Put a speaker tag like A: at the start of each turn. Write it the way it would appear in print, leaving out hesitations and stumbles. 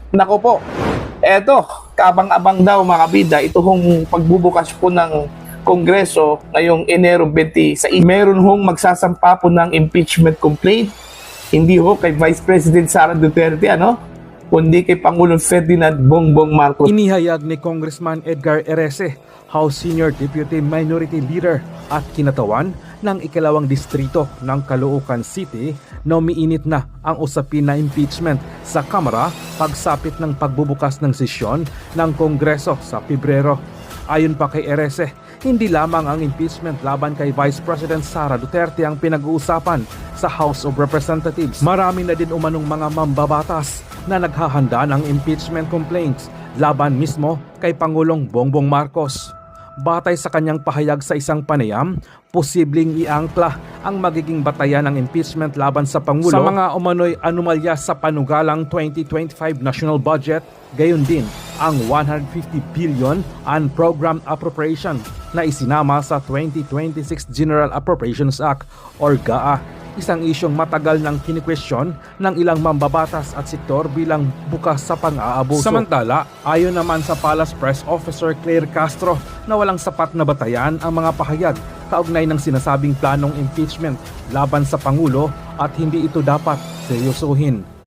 A: Nako po, eto, kabang-abang daw mga kabida, ito hong pagbubukas po ng Kongreso ngayong Enero 26. Meron hong magsasampa po ng impeachment complaint, hindi ho kay Vice President Sara Duterte, kundi kay Pangulong Ferdinand Bongbong Marcos.
B: Inihayag ni Congressman Edgar Erese, House Senior Deputy Minority Leader at kinatawan ng ikalawang distrito ng Caloocan City na umiinit na ang usapin na impeachment sa Kamara pagsapit ng pagbubukas ng sesyon ng Kongreso sa Pebrero. Ayon pa kay Erese, hindi lamang ang impeachment laban kay Vice President Sara Duterte ang pinag-uusapan sa House of Representatives. Marami na din umanong mga mambabatas na naghahanda ng impeachment complaints laban mismo kay Pangulong Bongbong Marcos. Batay sa kanyang pahayag sa isang panayam, posibleng iangkla ang magiging batayan ng impeachment laban sa Pangulo sa mga umano'y anomalya sa panugalang 2025 national budget, gayon din ang 150 billion unprogrammed appropriation na isinama sa 2026 General Appropriations Act or GAA. Isang isyong matagal nang kinikwestiyon ng ilang mambabatas at sektor bilang bukas sa pang-aabuso. Samantala, ayon naman sa Palace Press Officer Claire Castro na walang sapat na batayan ang mga pahayag kaugnay ng sinasabing planong impeachment laban sa Pangulo at hindi ito dapat seryosohin.